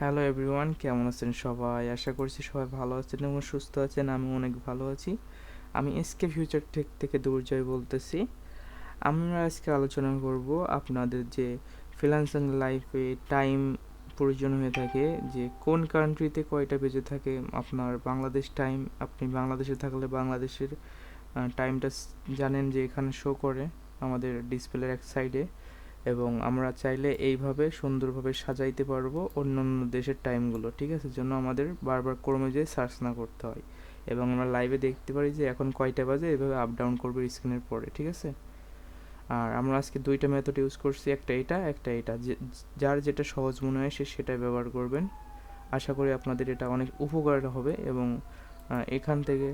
Hello everyone, কেমন আছেন সবাই? আশা করছি সবাই ভালো আছেন এবং সুস্থ আছেন। আমি অনেক ভালো আছি। আমি এসকে ফিউচার টেক থেকে দুর্জয় বলতেছি। আমরা আজকে আলোচনা করব আপনাদের যে ফ্রিল্যান্সিং লাইফে টাইম প্রয়োজন হয়ে থাকে, যে কোন কান্ট্রিতে কয়টা বেজে থাকে আপনার বাংলাদেশ টাইম। আপনি বাংলাদেশে থাকলে বাংলাদেশের টাইমটা জানেন যে এখানে শো করে আমাদের ডিসপ্লের এক সাইডে, এবং আমরা চাইলে এইভাবে সুন্দরভাবে সাজাইতে পারবো অন্যান্য দেশের টাইমগুলো। ঠিক আছে, জন্য আমাদের বারবার ক্রমে যেয়ে সার্চ না করতে হয়, এবং আমরা লাইভে দেখতে পারি যে এখন কয়টা বাজে, এইভাবে আপ ডাউন করবো স্ক্রিনের পরে। ঠিক আছে, আর আমরা আজকে দুইটা মেথড ইউজ করছি, একটা এটা একটা এটা, যার যেটা সহজ মনে হয় সে সেটাই ব্যবহার করবেন। আশা করি আপনাদের এটা অনেক উপকার হবে, এবং এখান থেকে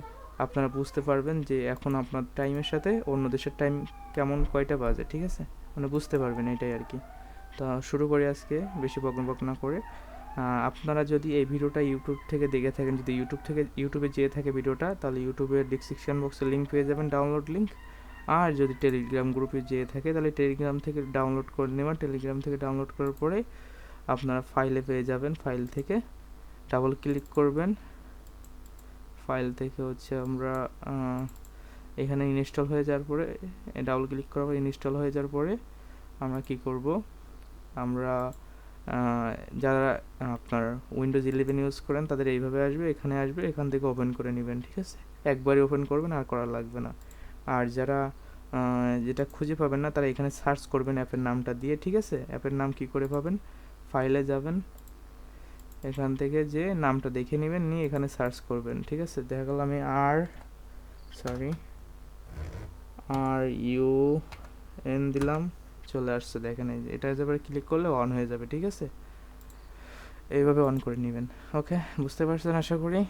আপনারা বুঝতে পারবেন যে এখন আপনার টাইমের সাথে অন্য দেশের টাইম কেমন, কয়টা বাজে। ঠিক আছে, মানে বুঝতে পারবেন, এটাই আর কি। তা শুরু করি আজকে, বেশি বকবক না করে। আপনারা যদি এই ভিডিওটা ইউটিউব থেকে দেখে থাকেন, যদি ইউটিউবে যেয়ে থাকে ভিডিওটা, তাহলে ইউটিউবের ডিসক্রিপশন বক্সে লিঙ্ক পেয়ে যাবেন, ডাউনলোড লিঙ্ক। আর যদি টেলিগ্রাম গ্রুপে যেয়ে থাকে তাহলে টেলিগ্রাম থেকে ডাউনলোড করে নেবেন। টেলিগ্রাম থেকে ডাউনলোড করার পরে আপনারা ফাইলে পেয়ে যাবেন, ফাইল থেকে ডাবল ক্লিক করবেন। ফাইল থেকে হচ্ছে আমরা এখানে ইনস্টল হয়ে যাওয়ার পরে ডাবল ক্লিক করার পর ইনস্টল হয়ে যাওয়ার পরে আমরা কি করব, আমরা যারা আপনার উইন্ডোজ 11 ইউজ করেন তাদের এইভাবে আসবে, এখানে আসবে, এখান থেকে ওপেন করে নেবেন। ঠিক আছে, একবারই ওপেন করবেন, আর করা লাগবে না। আর যারা যেটা খুঁজে পাবেন না তারা এখানে সার্চ করবেন অ্যাপের নামটা দিয়ে। ঠিক আছে, অ্যাপের নাম কি করে পাবেন? ফাইলে যাবেন, এখান থেকে যে নামটা দেখে নেবেন, নিয়ে এখানে সার্চ করবেন। ঠিক আছে, দেখা গেল আমি আর ইউ এন দিলাম, চলে আসছে, দেখেন এই যে এটা এবার ক্লিক করলে অন হয়ে যাবে। ঠিক আছে, এইভাবে অন করে নেবেন। ওকে, বুঝতে পারছেন আশা করি।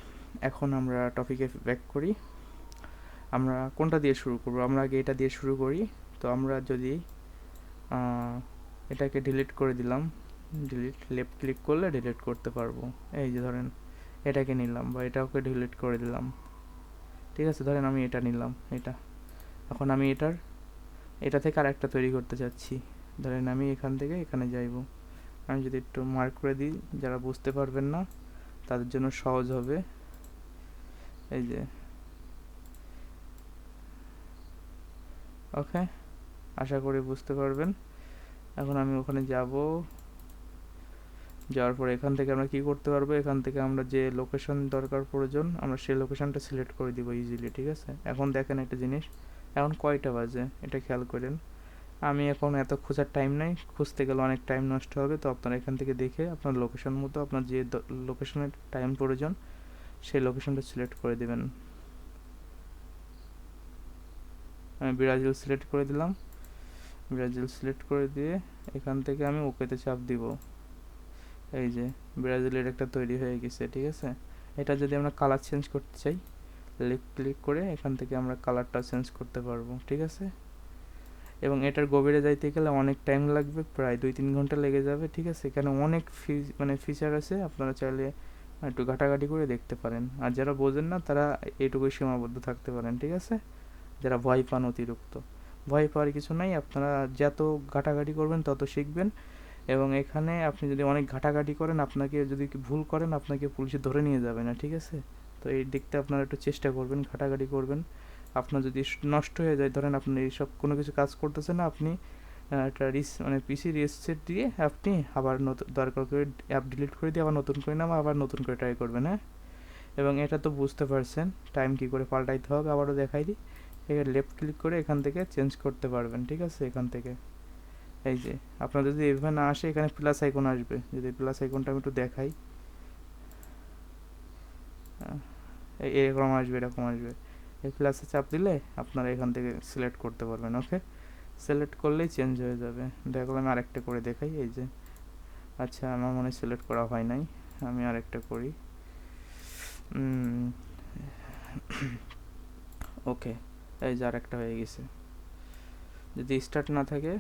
এখন আমরা টপিকে ব্যাক করি। আমরা কোনটা দিয়ে শুরু করব? আমরা আগে এটা দিয়ে শুরু করি। তো আমরা যদি এটাকে ডিলিট করে দিলাম, লেফট ক্লিক করলে ডিলিট করতে পারবো। এই যে ধরেন এটাকে নিলাম, বা এটাকে ডিলিট করে দিলাম। ঠিক আছে, ধরেন আমি এটা নিলাম, এখন আমি এটা থেকে আর একটা তৈরি করতে চাচ্ছি। ধরেন আমি এখান থেকে এখানে যাইব। আমি যদি একটু মার্ক করে দিই, যারা বুঝতে পারবেন না তাদের জন্য সহজ হবে। এই যে, ওকে, আশা করি বুঝতে পারবেন। এখন আমি ওখানে যাওয়ার পরে এখান থেকে আমরা কি করতে পারবো, এখান থেকে আমরা যে লোকেশন দরকার প্রয়োজন আমরা সেই লোকেশনটা সিলেক্ট করে দিব ইজিলি। ঠিক আছে, এখন দেখেন একটা জিনিস, এখন কয়টা বাজে এটা খেয়াল করেন। আমি এখন এত খোঁজার টাইম নাই, খুঁজতে গেলে অনেক টাইম নষ্ট হবে। তো আপনারা এখান থেকে দেখে আপনার লোকেশন মতো আপনার যে লোকেশনের টাইম প্রয়োজন সেই লোকেশনটা সিলেক্ট করে দেবেন। আমি ব্রাজিল সিলেক্ট করে দিলাম। ব্রাজিল সিলেক্ট করে দিয়ে এখান থেকে আমি ওকেতে চাপ দিব। এই যে ব্রাজিলের একটা তৈরি হয়ে গেছে। ঠিক আছে, এটা যদি আমরা কালার চেঞ্জ করতে চাই, লেফট ক্লিক করে এখান থেকে আমরা কালারটা চেঞ্জ করতে পারবো। ঠিক আছে, এবং এটার গভীরে যাইতে গেলে অনেক টাইম লাগবে, প্রায় 2-3 ঘন্টা লেগে যাবে। ঠিক আছে, এখানে অনেক ফিচার আছে, আপনারা চাইলে একটু ঘাটাঘাটি করে দেখতে পারেন। আর যারা বোঝেন না তারা এইটুকুই সীমাবদ্ধ থাকতে পারেন। ঠিক আছে, যারা ভয় পান অতিরিক্ত, ভয় পাওয়ার কিছু নাই, আপনারা যত ঘাটাঘাটি করবেন তত শিখবেন। এবং এখানে আপনি যদি অনেক ঘাটাঘাটি করেন, আপনাকে যদি ভুল করেন আপনাকে পুলিশে ধরে নিয়ে যাবে না। ঠিক আছে, তো এই দিকটা আপনারা একটু চেষ্টা করবেন, ঘাটাঘাটি করবেন। আপনার যদি নষ্ট হয়ে যায়, ধরেন আপনি এইসব কোনো কিছু কাজ করতেছেন না, আপনি একটা পিসি রিসেট দিয়ে আপনি আবার নতুন দরকার করে অ্যাপ ডিলিট করে দিয়ে আবার নতুন করে নেওয়া, আবার নতুন করে ট্রাই করবেন। হ্যাঁ, এবং এটা তো বুঝতে পারছেন টাইম কী করে পাল্টাইতে হবে, আবারও দেখাই দিই। এখানে লেফট ক্লিক করে এখান থেকে চেঞ্জ করতে পারবেন। ঠিক আছে, এখান থেকে এই যে আপনার যদি এভাবে না আসে, এখানে প্লাস আইকন আসবে, যদি প্লাস আইকনটা আমি একটু দেখাই, এরকম আসবে। এই প্লাসে চাপ দিলে আপনারা এখান থেকে সিলেক্ট করতে পারবেন। ওকে, সিলেক্ট করলেই চেঞ্জ হয়ে যাবে। দেখা গেলো আমি আরেকটা করে দেখাই। এই যে, আচ্ছা আমার মনে হয় সিলেক্ট করা হয় নাই, আমি আরেকটা করি। ওকে, এই যে আরেকটা হয়ে গেছে। যদি স্টার্ট না থাকে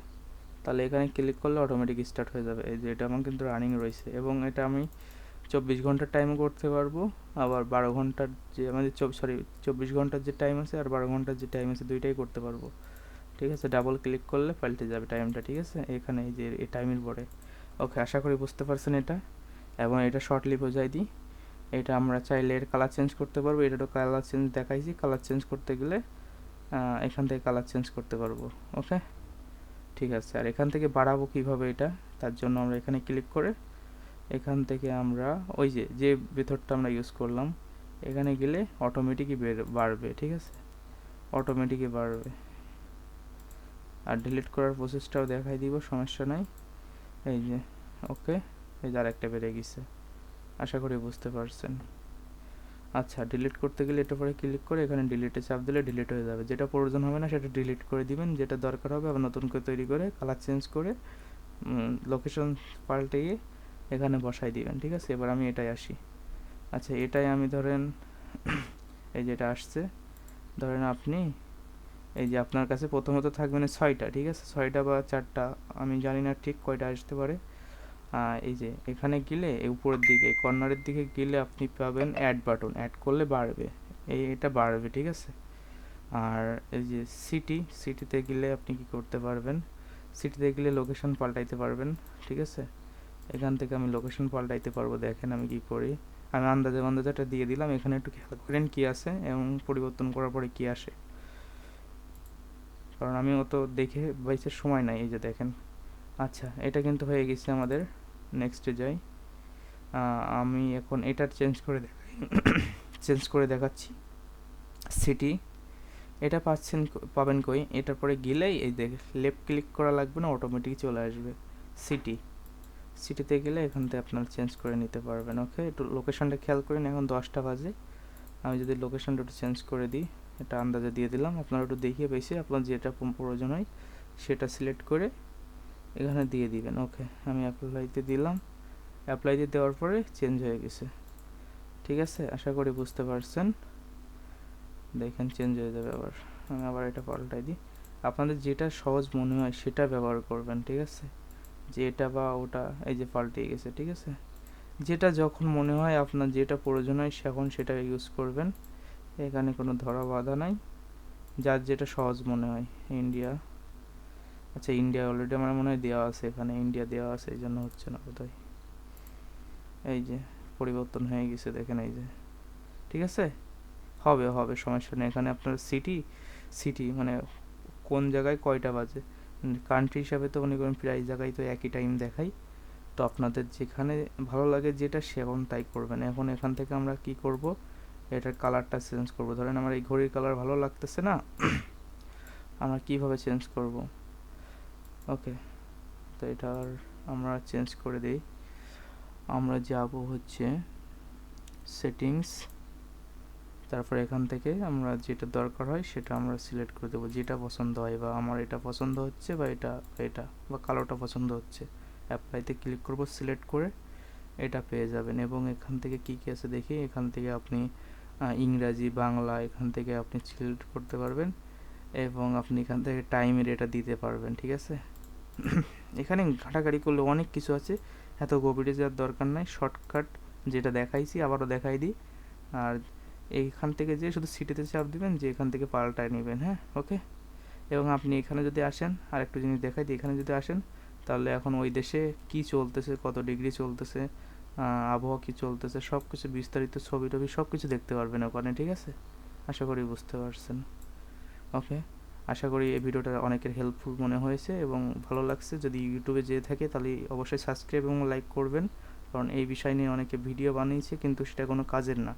তাহলে এখানে ক্লিক করলে অটোমেটিক স্টার্ট হয়ে যাবে। এই যে এটা আমার কিন্তু রানিং রয়েছে, এবং এটা আমি 24 ঘন্টার টাইমও করতে পারবো, আবার 12 ঘন্টার যে আমাদের 24 ঘন্টার যে টাইম আছে আর 12 ঘন্টার যে টাইম আছে দুইটাই করতে পারবো। ঠিক আছে, ডাবল ক্লিক করলে পাল্টে যাবে টাইমটা। ঠিক আছে, এখানে এই যে এই টাইমের পরে। ওকে, আশা করি বুঝতে পারছেন এটা। এবং এটা শর্টলি বোঝাই দিই, এটা আমরা চাইলে এর কালার চেঞ্জ করতে পারবো। এটারও কালার চেঞ্জ দেখাইছি, কালার চেঞ্জ করতে গেলে এখান থেকে কালার চেঞ্জ করতে পারবো। ওকে, ঠিক আছে। আর এখান থেকে বাড়াবো কিভাবে এটা, তার জন্য আমরা এখানে ক্লিক করে এখান থেকে আমরা ওই যে মেথডটা আমরা ইউজ করলাম এখানে গেলে অটোমেটিকই বাড়বে, ঠিক আছে, অটোমেটিকই বাড়বে। আর ডিলিট করার প্রসেসটাও দেখাই দিব, সমস্যা নাই। এই যে ওকে, এই যে আরেকটা বেড়ে গেছে, আশা করি বুঝতে পারছেন। আচ্ছা, ডিলিট করতে গেলে এটা পরে ক্লিক করে এখানে ডিলিটে চাপ দিলে ডিলিট হয়ে যাবে। যেটা প্রয়োজন হবে না সেটা ডিলিট করে দিবেন, যেটা দরকার হবে আবার নতুন করে তৈরি করে কালার চেঞ্জ করে লোকেশন পাল্টিয়ে এখানে বসাই দিবেন, ঠিক আছে। এবার আমি এটাই আসি। আচ্ছা, এটাই আমি ধরেন এই যেটা আসছে, ধরেন আপনি এই যে আপনার কাছে প্রথমত থাকবে না 6টা, ঠিক আছে, 6টা বা 4টা, আমি জানি না ঠিক কয়টা আসতে পারে। এই যে এখানে গেলে এই উপরের দিকে কর্নারের দিকে গেলে আপনি পাবেন অ্যাড বাটন, অ্যাড করলে বাড়বে, এটা বাড়বে, ঠিক আছে। আর এই যে সিটিতে গেলে আপনি কি করতে পারবেন, সিটিতে গেলে লোকেশন পাল্টাইতে পারবেন, ঠিক আছে। এখান থেকে আমি লোকেশন পাল্টাইতে পারবো, দেখেন আমি কি করি। আমি আন্দাজেটা দিয়ে দিলাম, এখানে একটু খেয়াল করেন কি আছে এবং পরিবর্তন করার পরে কি আসে, কারণ আমি অত দেখে বাইসে সময় নাই। এই যে দেখেন, আচ্ছা এটা কিন্তু হয়ে গেছে আমাদের। নেক্সটে যাই, আমি এখন এটার চেঞ্জ করে দেখাচ্ছি। সিটি এটা পাবেন কই, এটার পরে গেলেই এই দেখে লেফট ক্লিক করা লাগবে না, অটোমেটিক চলে আসবে সিটিতে গেলে এখান থেকে আপনারা চেঞ্জ করে নিতে পারবেন। ওকে, একটু লোকেশনটা খেয়াল করেন, এখন 10টা বাজে। আমি যদি লোকেশনটা একটু চেঞ্জ করে দিই, এটা আন্দাজে দিয়ে দিলাম, আপনারা একটু দেখিয়ে পেয়েছি, আপনার যেটা প্রয়োজন হয় সেটা সিলেক্ট করে এখানে দিয়ে দিবেন। ওকে, আমি অ্যাপ্লাইতে দিলাম, অ্যাপ্লাইতে দেওয়ার পরে চেঞ্জ হয়ে গেছে, ঠিক আছে, আশা করি বুঝতে পারছেন। দেখেন চেঞ্জ হয়ে যাবে। আমি আবার এটা পাল্টাই দিই, আপনাদের যেটা সহজ মনে হয় সেটা ব্যবহার করবেন, ঠিক আছে। যে এটা বা ওটা, এই যে পাল্টে গেছে, ঠিক আছে। যেটা যখন মনে হয় আপনার যেটা প্রয়োজন হয় এখন সেটা ইউজ করবেন, এখানে কোনো ধরা বাধা নাই, যার যেটা সহজ মনে হয়। ইন্ডিয়া, আচ্ছা ইন্ডিয়া অলরেডি আমার মনে হয় দেওয়া আছে, এখানে ইন্ডিয়া দেওয়া আছে, এই জন্য হচ্ছে না বোধহয়। এই যে পরিবর্তন হয়ে গেছে, দেখেন এই যে, ঠিক আছে, হবে সমস্যা নেই। এখানে আপনার সিটি মানে কোন জায়গায় কয়টা বাজে, কান্ট্রি হিসাবে তো মনে করেন প্রায় জায়গায় তো একই টাইম দেখাই, তো আপনাদের যেখানে ভালো লাগে যেটা সেখন তাই করবেন। এখন এখান থেকে আমরা কি করব, এটার কালারটা চেঞ্জ করব। ধরেন আমার এই ঘড়ির কালার ভালো লাগতেছে না, আমরা কিভাবে চেঞ্জ করব। ওকে, তো এটা আমরা চেঞ্জ করে দিই। আমরা যাব হচ্ছে সেটিংস, তারপর এখান থেকে আমরা যেটা দরকার হয় সেটা আমরা সিলেক্ট করে দেবো, যেটা পছন্দ হয়, বা আমার এটা পছন্দ হচ্ছে বা এটা বা কালোটা পছন্দ হচ্ছে। অ্যাপ্লাইতে ক্লিক করব, সিলেক্ট করে এটা পেয়ে যাবেন। এবং এখান থেকে কি কি আছে দেখি, এখান থেকে আপনি ইংরাজি, বাংলা এখান থেকে আপনি সিলেক্ট করতে পারবেন, এবং আপনি এখান থেকে টাইমের এটা দিতে পারবেন, ঠিক আছে। এখানে ঘাটাঘাটি করলে অনেক কিছু আছে, এত গভীরে যাওয়ার দরকার নাই, শর্টকাট যেটা দেখাইছি আবারও দেখাই দিই। আর এইখান থেকে যে শুধু সিটিতে চাপ দিবেন, যে এখান থেকে পাল্টায় নেবেন, হ্যাঁ। ওকে, এবং আপনি এখানে যদি আসেন, আর একটু জিনিস দেখাই দিই, এখানে যদি আসেন তাহলে এখন ওই দেশে কি চলতেছে, কত ডিগ্রি চলতেছে, আবহাওয়া কি চলতেছে, সব কিছু বিস্তারিত ছবি টবি সব কিছু দেখতে পারবেন ওখানে, ঠিক আছে। আশা করি বুঝতে পারছেন। ওকে, আশা করি এই ভিডিওটা অনেকের হেল্পফুল মনে হয়েছে এবং ভালো লাগছে। যদি ইউটিউবে যেয়ে থাকে তাহলে অবশ্যই সাবস্ক্রাইব এবং লাইক করবেন, কারণ এই বিষয় নিয়ে অনেকে ভিডিও বানিয়েছে কিন্তু সেটা কোনো কাজের না।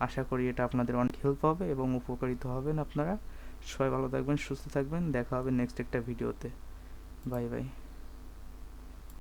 আশা করি এটা আপনাদের অনেক হেল্প হবে এবং উপকারিত হবেন আপনারা। সবাই ভালো থাকবেন, সুস্থ থাকবেন, দেখা হবে নেক্সট একটা ভিডিওতে। Bye bye.